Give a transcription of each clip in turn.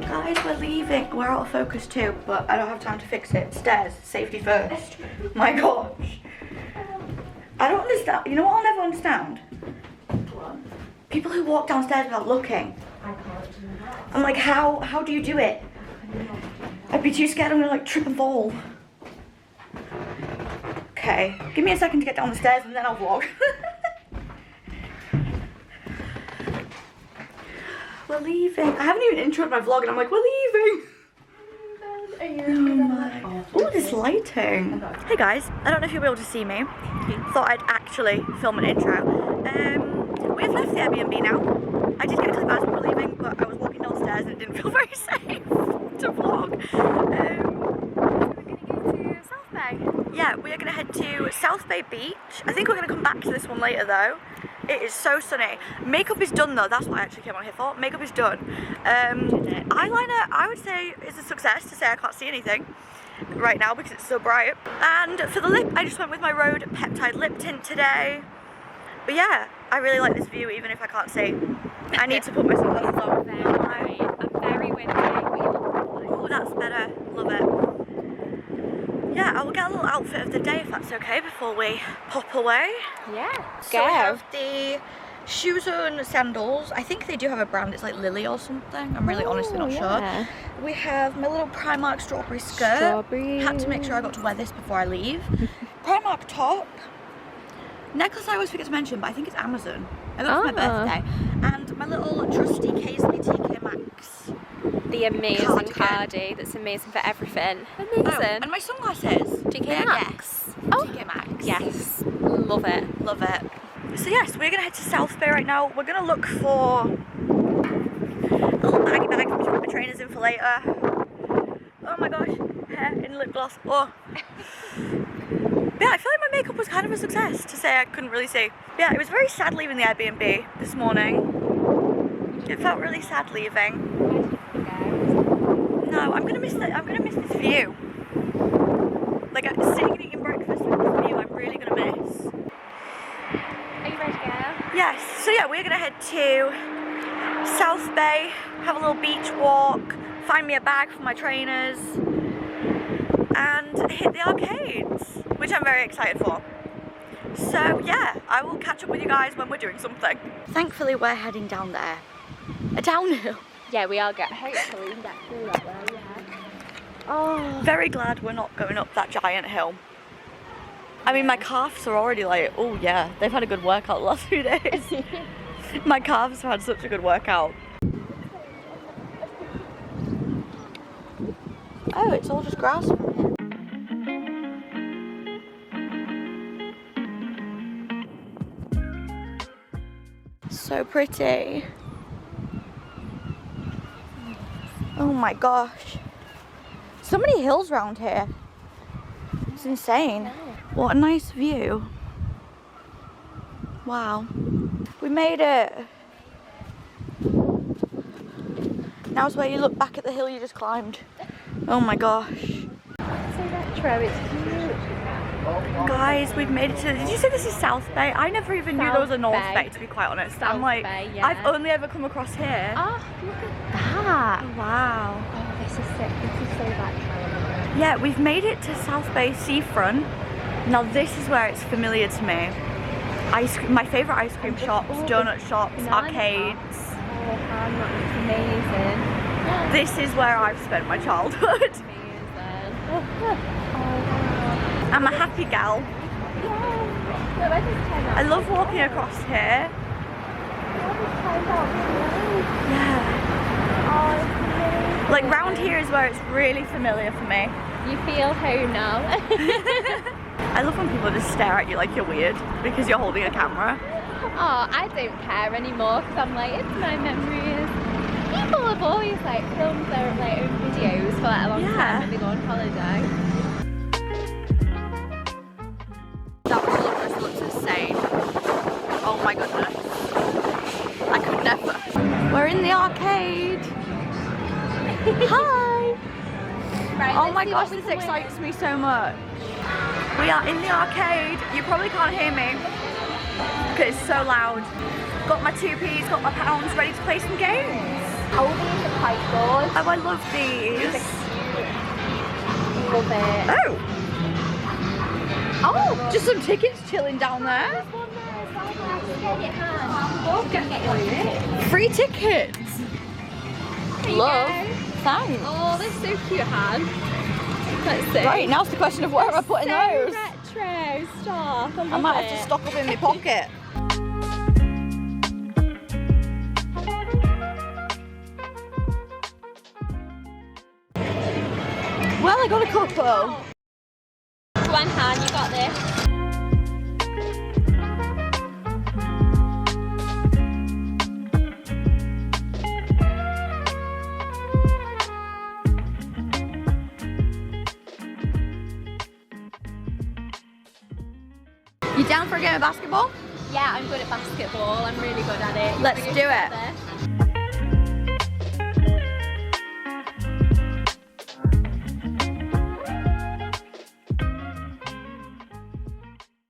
Guys, we're leaving. We're out of focus too, but I don't have time to fix it. Stairs, safety first. My gosh. I don't understand. You know what I'll never understand? What? People who walk downstairs without looking. I can't do that. I'm like, how do you do it? I'd be too scared I'm gonna like trip and fall. Okay, give me a second to get down the stairs and then I'll vlog. We're leaving. I haven't even introed my vlog and I'm like, we're leaving. Oh, this lighting. Hey guys, I don't know if you'll be able to see me. Thought I'd actually film an intro. We have left the Airbnb now. I did get to the bus when we were leaving, but I was walking downstairs and it didn't feel very safe to vlog. We're gonna go to South Bay. Yeah, we are gonna head to South Bay Beach. I think we're gonna come back to this one later though. It is so sunny. Makeup is done though, that's what I actually came on here for. Makeup is done. Eyeliner, I would say, is a success to say I can't see anything right now because it's so bright. And for the lip, I just went with my Rhode Peptide lip tint today. But yeah, I really like this view even if I can't see. I need to put my sunglasses on. Very windy. Oh, that's better. Love it. Yeah, I will get a little outfit of the day if that's okay before we pop away. Yeah, So we have the shoes and sandals. I think they do have a brand, it's like Lily or something. I'm really honestly not sure. We have my little Primark strawberry skirt. Strawberry. Had to make sure I got to wear this before I leave. Primark top. Necklace I always forget to mention, but I think it's Amazon. I got it for my birthday. And my little trusty Kaisley TK Maxx. The amazing Cardigan. cardi that's amazing for everything. Amazing. Oh, and my sunglasses. TK Maxx. Oh. TK Maxx. Yes. Love it. Love it. So yes, we're gonna head to South Bay right now. We're gonna look for a little baggy bag for me to put my trainers in for later. Oh my gosh, hair in lip gloss. Oh. Yeah, I feel like my makeup was kind of a success to say I couldn't really see. Yeah, it was very sad leaving the Airbnb this morning. It felt really sad leaving. No, I'm gonna miss this view. Like sitting and eating breakfast with this view, I'm really gonna miss. Are you ready to go? Yes, so yeah, we're gonna head to South Bay, have a little beach walk, find me a bag for my trainers, and hit the arcades, which I'm very excited for. So yeah, I will catch up with you guys when we're doing something. Thankfully we're heading down there. A downhill. Yeah, we are hopefully we can get through that way, yeah. Oh. Very glad we're not going up that giant hill. I mean, my calves are already like, oh yeah, they've had a good workout the last few days. My calves have had such a good workout. Oh, it's all just grass from here. So pretty. Oh my gosh. So many hills around here. It's insane. What a nice view. Wow. We made it. Now it's where you look back at the hill you just climbed. Oh my gosh. It's so retro, it's cute. Guys, we've made it to, did you say this is South Bay? I never even knew there was a North Bay, to be quite honest. South I'm like, Bay, yeah. I've only ever come across here. Oh, look at that. Oh, wow. Oh, this is sick. This is so retro. Yeah, we've made it to South Bay seafront. Now this is where it's familiar to me. My favourite ice cream shops, donut shops, arcades. Oh, Hanna, it's amazing. This is where I've spent my childhood. Amazing. Oh, wow. I'm a happy gal. I love walking across here. Yeah. Like round here is where it's really familiar for me. You feel home now. I love when people just stare at you like you're weird because you're holding a camera. Oh, I don't care anymore because I'm like, it's my memories. People have always like filmed their like own videos for like a long time when they go on holiday. That roller coaster looks insane. Oh my goodness. I could never. We're in the arcade. Hi. Right, Oh my gosh, this excites me so much. We are in the arcade. You probably can't hear me because it's so loud. Got my 2p's, got my pounds, ready to play some games. Oh, these are quite good. Oh, I love these. Love it. Oh. Oh, just some tickets chilling down there. Free tickets. Love. Thanks. Oh, they're so cute, Han. Let's see. Right, now's the question of where am I putting those? Retro, stop. I might have to stock up in my pocket. Well, I got a couple. Go on, Han, you got this. You down for a game of basketball? Yeah, I'm good at basketball. I'm really good at it. Let's do it.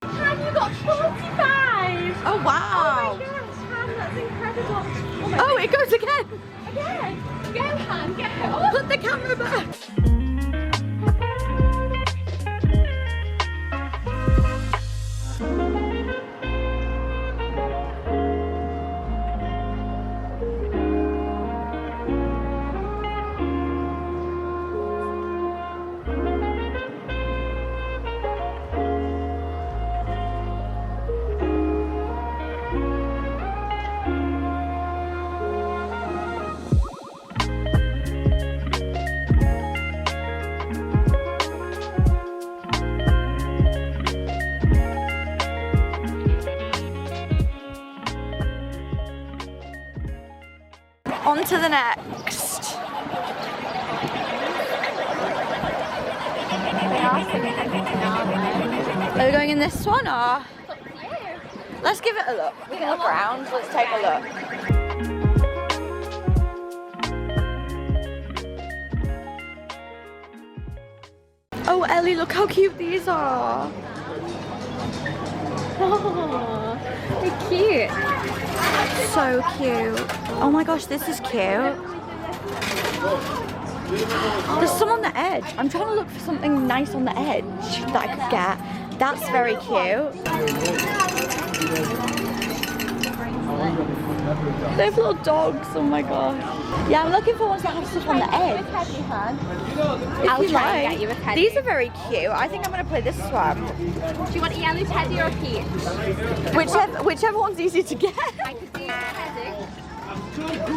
Han, you got 45! Oh wow! Oh my gosh, Han, that's incredible. Oh, it goes again! Again! Go, Han, go! Oh. Put the camera back! On to the next. Are we going in this one or? Let's give it a look. We can look around. Let's take a look. Oh, Ellie, look how cute these are. Oh, they're cute. So cute. Oh my gosh, this is cute. There's some on the edge. I'm trying to look for something nice on the edge that I could get. That's very cute. They have little dogs, oh my gosh. Yeah, I'm looking for ones that have stuff on the edge. I'll try and get you a teddy. These are very cute. I think I'm going to play this one. Do you want a yellow teddy or a peach? Whichever one's easy to get. I could do a teddy.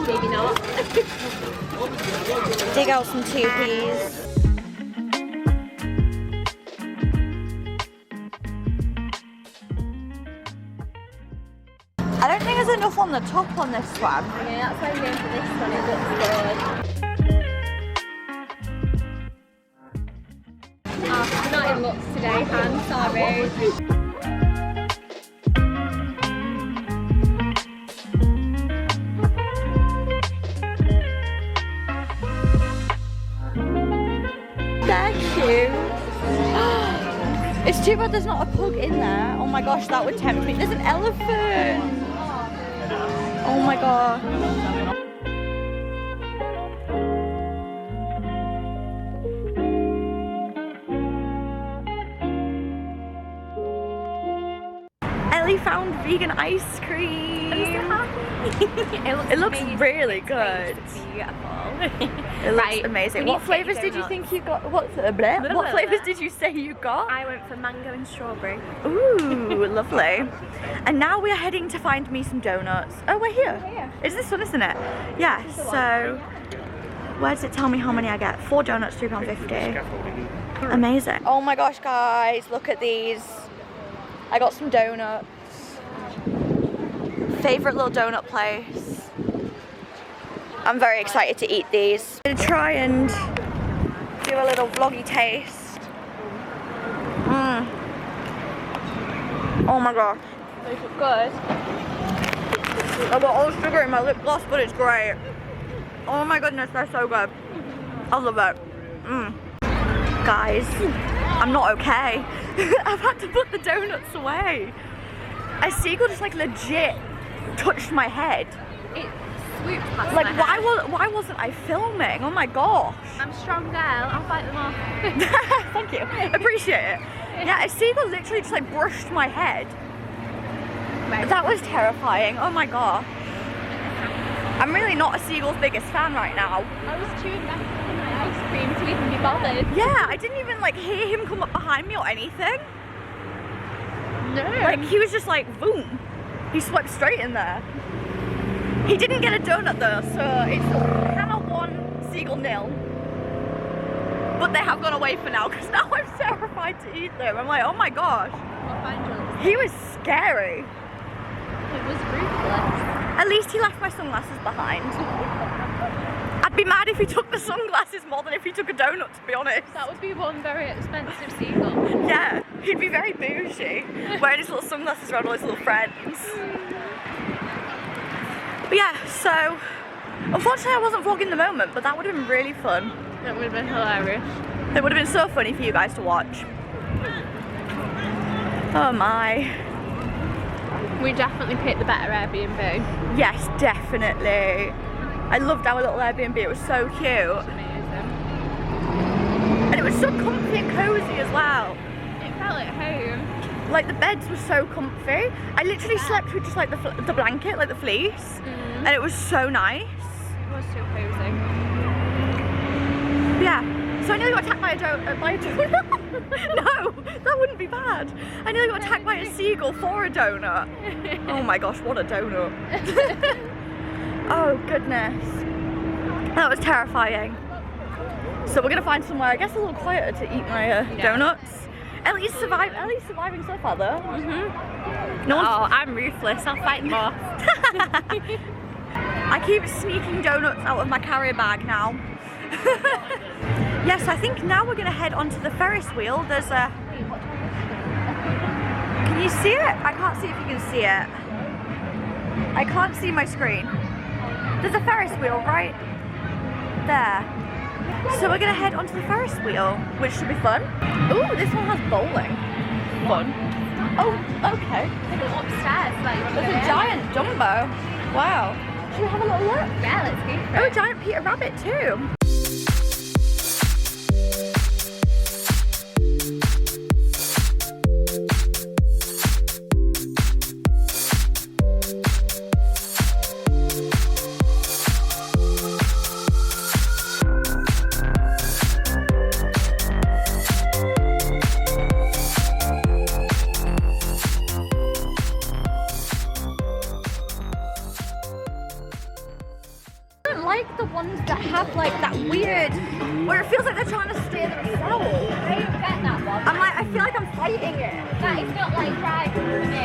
Maybe not. Dig out some 2Ps. I don't think there's enough on the top on this one. Yeah, that's why I'm going for this one. It looks good. Oh, not in looks today, Han. Sorry. They're cute. It's too bad there's not a pug in there. Oh my gosh, that would tempt me. There's an elephant. Oh my god. Ellie found vegan ice cream. I'm so happy. It looks really good. It's beautiful. It looks amazing. What flavours did you think you got? What flavours did you say you got? I went for mango and strawberry. Ooh, lovely. And now we are heading to find me some donuts. Oh, we're here. It's this one, isn't it? Yeah, so where does it tell me how many I get? 4 donuts, £3.50. Amazing. Oh my gosh, guys, look at these. I got some donuts. Favourite little donut place. I'm very excited to eat these. I'm gonna try and do a little vloggy taste. Oh my gosh. Those look good. I've got all the sugar in my lip gloss, but it's great. Oh my goodness, they're so good. I love it. Guys, I'm not okay. I've had to put the donuts away. A seagull just like legit touched my head. It swooped past Like, my head. why wasn't I filming? Oh my gosh. I'm a strong girl, I'll fight them off. Thank you. Appreciate it. Yeah, a seagull literally just like brushed my head. Right. That was terrifying. Oh my gosh. I'm really not a seagull's biggest fan right now. I was too invested in my ice cream to even be bothered. Yeah, I didn't even like hear him come up behind me or anything. No. Like, he was just like, boom. He swept straight in there. He didn't get a donut though, so it's Hanna 1, Seagull 0. But they have gone away for now, because now I'm terrified to eat them. I'm like, oh my gosh. I'll find you. He was scary. It was ruthless. At least he left my sunglasses behind. I'd be mad if he took the sunglasses more than if he took a donut, to be honest. That would be one very expensive seagull. Yeah, he'd be very bougie, wearing his little sunglasses around all his little friends. But yeah, so unfortunately I wasn't vlogging the moment, but that would have been really fun. That would have been hilarious. It would have been so funny for you guys to watch. Oh my. We definitely picked the better Airbnb. Yes, definitely. I loved our little Airbnb, it was so cute. Amazing. And it was so comfy and cozy as well. It felt at home. Like, the beds were so comfy. I literally slept with just like the blanket, like the fleece. And it was so nice. It was so cozy. Yeah. So I nearly got attacked by a donut. No, that wouldn't be bad. I nearly got attacked by a seagull for a donut. Oh my gosh, what a donut. Oh goodness. That was terrifying. So we're gonna find somewhere, I guess, a little quieter to eat my donuts. Ellie's surviving so far though. No one's... I'm ruthless, I'll fight them off. I keep sneaking donuts out of my carrier bag now. Yes, I think now we're gonna head onto the Ferris wheel. There's a... Can you see it? I can't see if you can see it. I can't see my screen. There's a Ferris wheel right there. So we're gonna head onto the Ferris wheel, which should be fun. Ooh, this one has bowling. Fun. Oh, okay. Upstairs, like you want to There's go a in? giant jumbo. Wow. Should we have a little look? Yeah, let's go for Oh, it. a giant Peter Rabbit too. I don't like the ones that have like that weird, where it feels like they're trying to steer themselves. I don't get that one. I'm like, I feel like I'm fighting it. That is not like driving for me.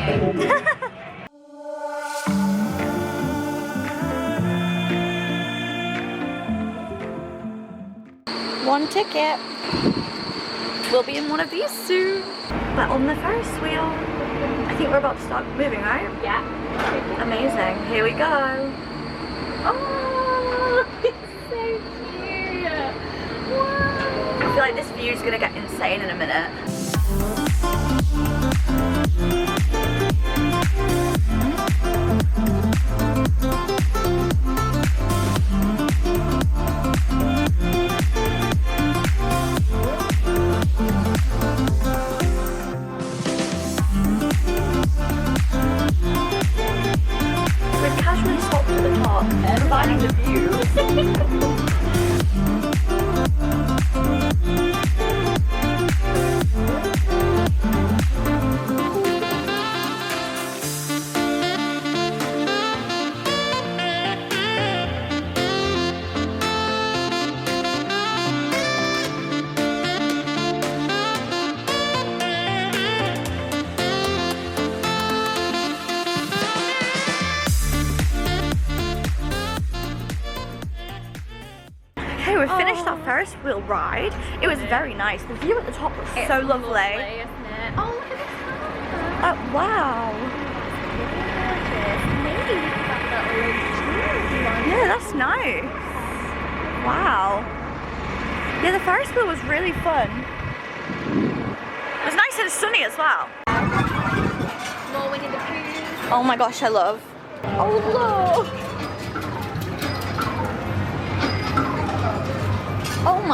One ticket. We'll be in one of these soon. But on the Ferris wheel. I think we're about to start moving, right? Yeah. Amazing. Here we go. Oh, it's so cute. Wow. I feel like this view is gonna get insane in a minute. We've casually stopped at the top, providing the view. Okay, we've finished that Ferris wheel ride. It was very nice. The view at the top was so lovely. Isn't it? Oh, look at this. Wow. Yeah, that's nice. Wow. Yeah, the Ferris wheel was really fun. It was nice and sunny as well. More Winnie the Pooh. Oh my gosh, I love. Oh look!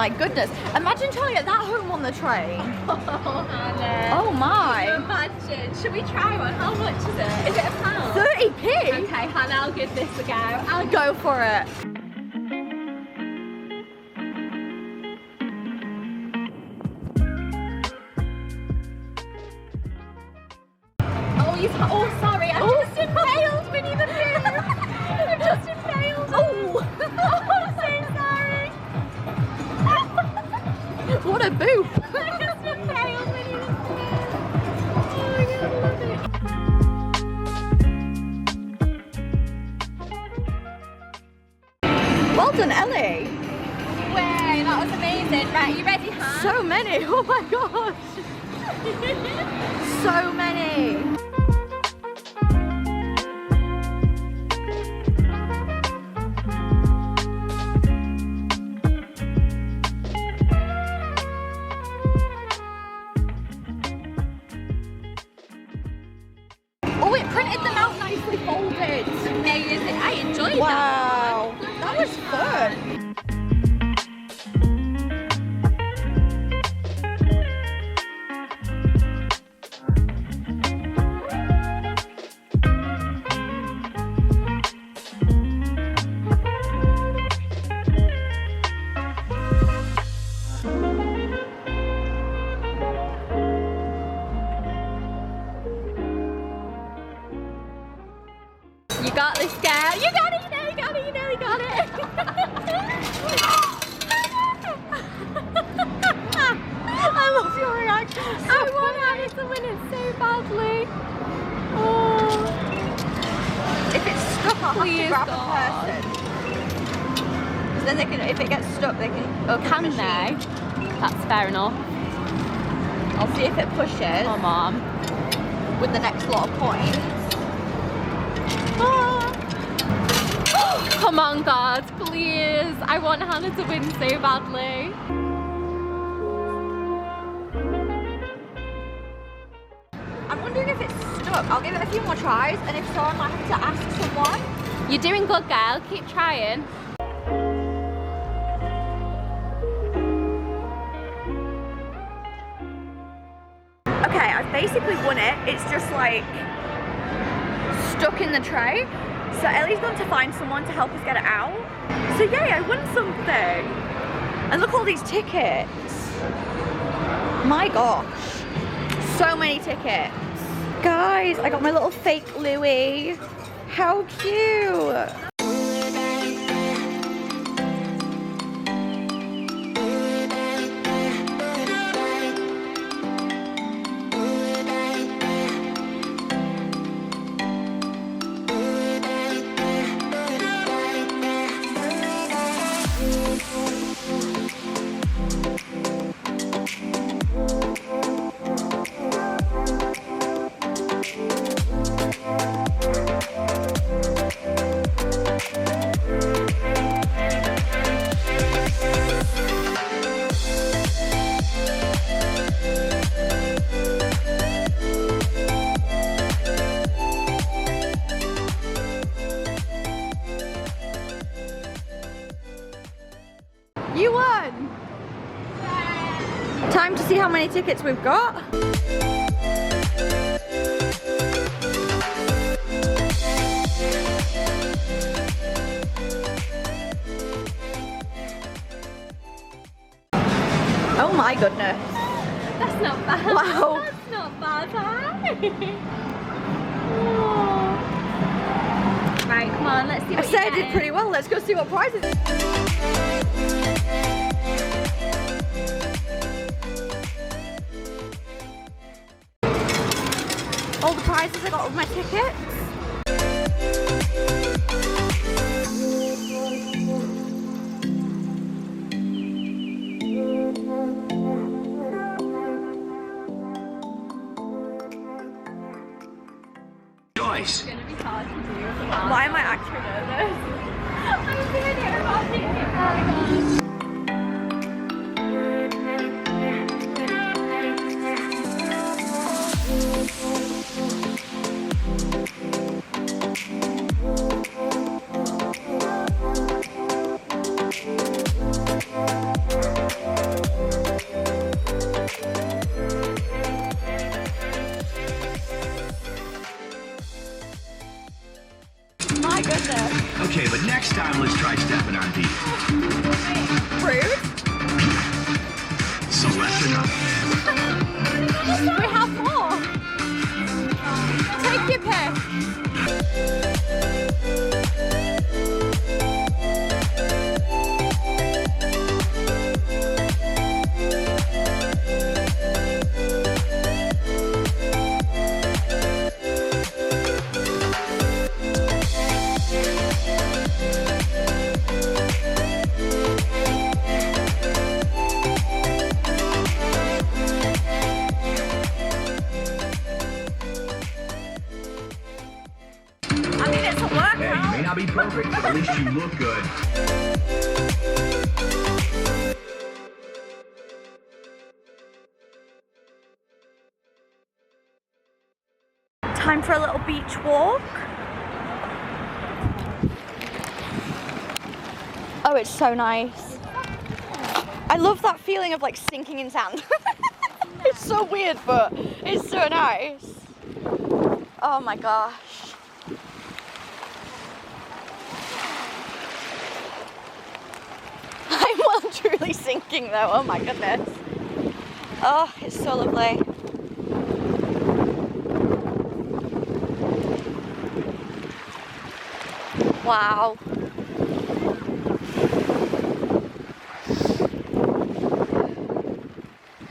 my goodness. Imagine trying to get that home on the train. Oh, Hannah. Oh my. Imagine. Should we try one? How much is it? Is it £1? 30p? Okay, Hannah, I'll give this a go. I'll go for it. Oh, sorry, I've just impaled Winnie the Pooh. I've just impaled him. Oh! I'm so sorry. What a boop! I've just impaled Winnie the Pooh. Oh my god, I love it. Well done, Ellie. Way, that was amazing. Right, you ready, Hannah? So many. Oh my gosh. So many. Oh, it printed them out nicely folded. Amazing. I enjoyed that. Wow. That was fun. You got this, girl. You got it, you know, you got it, you know, you got it. I love your reaction. I want Hannah to win it so badly. Oh. If it's stuck, I'll have to Please, grab God. a person. Because then they can, if it gets stuck, they can open Can the they? machine. That's fair enough. I'll see if it pushes Oh, Mom. with the next lot of points. Come on, God, please. I want Hannah to win so badly. I'm wondering if it's stuck. I'll give it a few more tries, and if so, I might have to ask someone. You're doing good, girl. Keep trying. Okay, I've basically won it. It's just like stuck in the tray. So Ellie's going to find someone to help us get it out. So yay, I won something. And look at all these tickets. My gosh. So many tickets. Guys, I got my little fake Louis. How cute. You won! Time to see how many tickets we've got. Oh my goodness. That's not bad. Wow. That's not bad, huh? Oh. Right, come on, let's see I what said I you did pretty well. Let's go see what prizes. All the prizes I got with my tickets. It's going to be hard to do. Why am I actually nervous? I'm doing it about thinking. Okay, but next time let's try stepping on people. Rude. Select enough. We have more. Take your pick. I mean, it's a workout. Hey, you may not be perfect, but at least you look good. Time for a little beach walk. Oh, it's so nice. I love that feeling of like sinking in sand. It's so weird, but it's so nice. Oh my gosh. I'm well truly sinking though, oh my goodness. Oh, it's so lovely. Wow.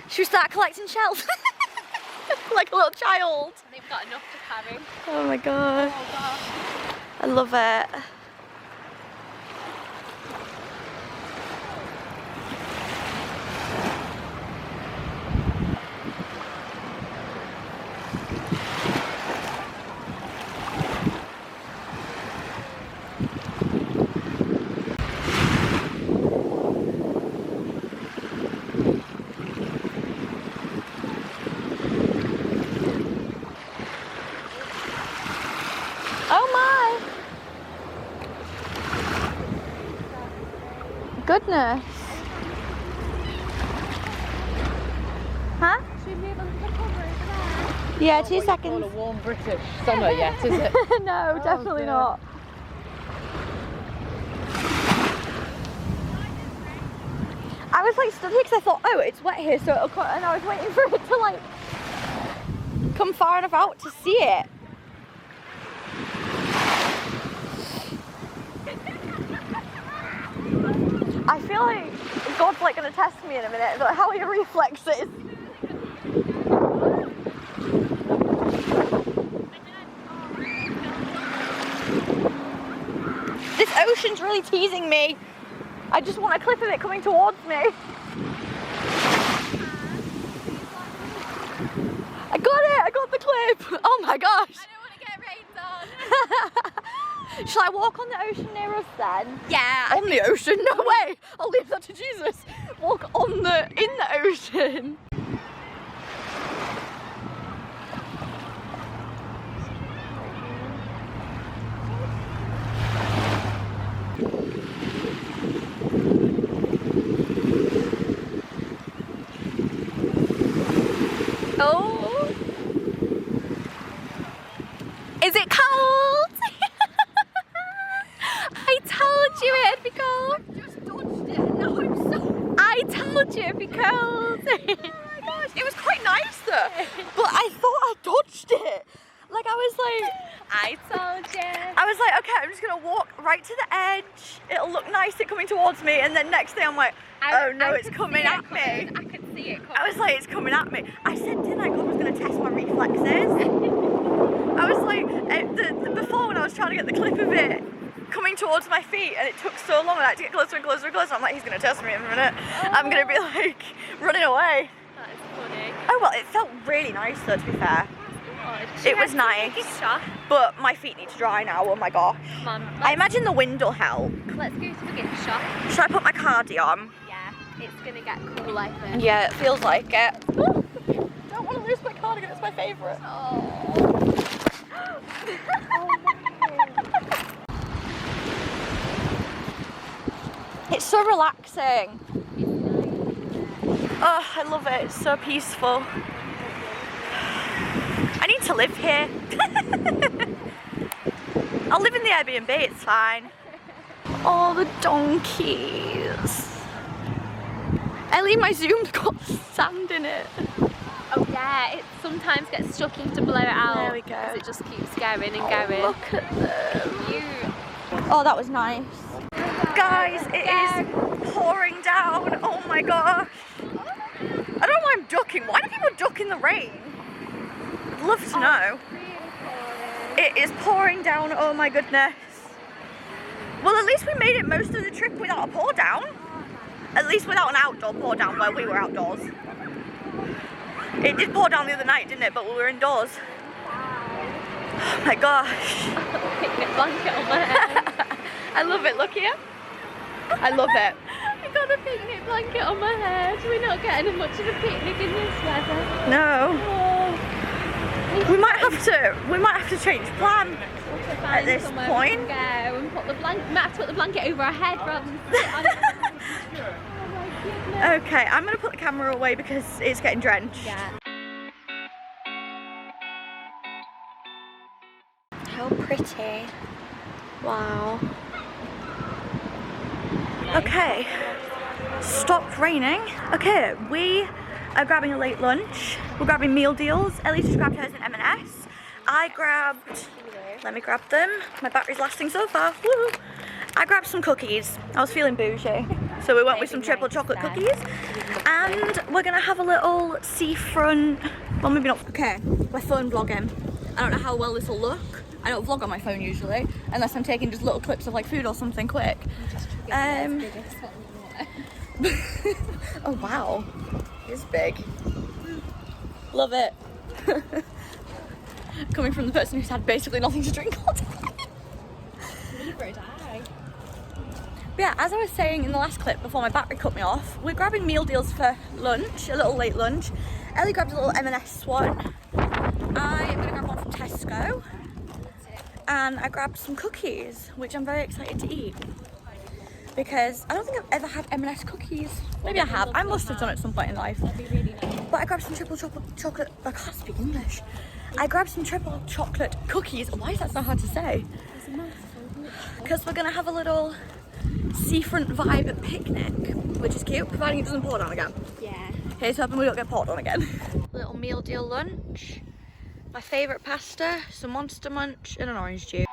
Should we start collecting shells? Like a little child. They've got enough to carry. Oh my god. Oh gosh. I love it. Oh my goodness. Huh? Should we move on to the cover over there? Yeah, 2 seconds. A warm British summer yet, is it? No, definitely not. I was like stood here because I thought, oh, it's wet here, so it'll come, and I was waiting for it to like come far enough out to see it. I feel like God's like gonna test me in a minute, but how are your reflexes? This ocean's really teasing me. I just want a clip of it coming towards me. I got the clip. Oh my gosh. I don't want to get rained on. Shall I walk on the ocean near us then? Yeah. On the ocean? No way! I'll leave that to Jesus. Walk in the ocean. Oh. Is it cold? I told you it'd be cold. I just dodged it and now I'm so... I told you it'd be cold. Oh my gosh, it was quite nice though. But I thought I dodged it. Like I was like, I told you. I was like, okay, I'm just gonna walk right to the edge. It'll look nice it coming towards me, and then next thing I'm like, oh no, it's coming at me. I could see it coming. I was like, it's coming at me. I said, didn't I? God was gonna test my reflexes. I was like, before when I was trying to get the clip of it coming towards my feet, and it took so long, I had to get closer and closer and closer. I'm like, he's gonna test me in a minute. I'm gonna be like running away. That is funny. Oh well, it felt really nice though, to be fair. It was nice, but my feet need to dry now. Oh my gosh. Come on, I imagine the wind will help. let's go to the gift shop. Should I put my cardi on? Yeah, it's gonna get cool, I think. Yeah, it feels like it. Don't want to lose my cardigan, it's my favourite. It's so relaxing. Oh, I love it. It's so peaceful. I need to live here. I'll live in the Airbnb, it's fine. Oh, the donkeys. Ellie, my Zoom's got sand in it. Oh yeah, it sometimes gets stuck, you have to blow it out. There we go. Because it just keeps going and going. Look at them. Cute. Oh, that was nice. Guys, it is pouring down. Oh my gosh. I don't know why I'm ducking. Why do people duck in the rain? I'd love to know. It is pouring down. Oh my goodness. Well, at least we made it most of the trip without a pour down. At least without an outdoor pour down where we were outdoors. It did pour down the other night, didn't it? But we were indoors. Oh my gosh. Picnic blanket on my head. I love it. Look here. I love it. I got a picnic blanket on my head. We're not getting much of a picnic in this weather. No. Oh. We might have to change plan at this point. We can go and put the blanket. Might have to put the blanket over our head rather than sit on it. Okay, I'm gonna put the camera away because it's getting drenched. Yeah. How pretty. Wow. Okay, stopped raining. Okay, we are grabbing a late lunch. We're grabbing meal deals. Ellie just grabbed hers in M&S. I grabbed, let me grab them. My battery's lasting so far. Woo. I grabbed some cookies. I was feeling bougie. So we went with some triple chocolate cookies. And we're gonna have a little seafront, well maybe not. Okay, we're phone vlogging. I don't know how well this will look. I don't vlog on my phone usually, unless I'm taking just little clips of like food or something quick. Oh wow, it's big. Love it. Coming from the person who's had basically nothing to drink all day. But yeah, as I was saying in the last clip before my battery cut me off, we're grabbing meal deals for lunch, a little late lunch. Ellie grabbed a little M&S one. I am gonna grab one from Tesco. And I grabbed some cookies, which I'm very excited to eat. Because I don't think I've ever had M&S cookies. Maybe I have. I must have done it at some point in life. But I grabbed some triple chocolate. I can't speak English. I grabbed some triple chocolate cookies. Why is that so hard to say? Because we're gonna have a little seafront vibe picnic, which is cute, providing it doesn't pour down again. Yeah. Here's hoping we don't get poured on again. Little meal deal lunch. My favourite pasta, some Monster Munch, and an orange juice.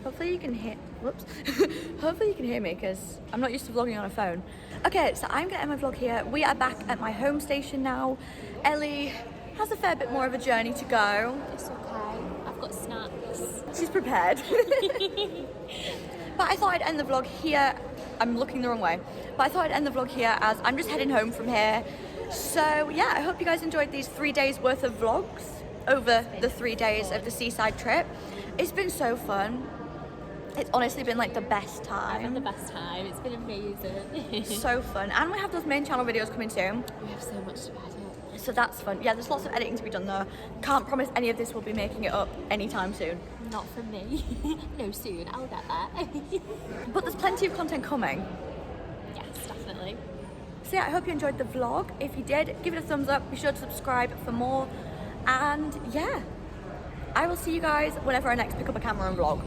Hopefully you can hear, whoops. Hopefully you can hear me because I'm not used to vlogging on a phone. Okay, so I'm gonna end my vlog here. We are back at my home station now. Ellie has a fair bit more of a journey to go. It's okay. I've got snacks. She's prepared. But I thought I'd end the vlog here. I'm looking the wrong way. But I thought I'd end the vlog here as I'm just heading home from here. So yeah, I hope you guys enjoyed these 3 days worth of vlogs over the 3 days of the Seaside trip. It's been so fun. It's honestly been like the best time. I've had the best time. It's been amazing. So fun. And we have those main channel videos coming soon. We have so much to edit. So that's fun. Yeah, there's lots of editing to be done though. Can't promise any of this will be making it up anytime soon. Not for me. No, soon. I'll get there. But there's plenty of content coming. Yes, definitely. So yeah, I hope you enjoyed the vlog. If you did, give it a thumbs up. Be sure to subscribe for more. And yeah, I will see you guys whenever I next pick up a camera and vlog.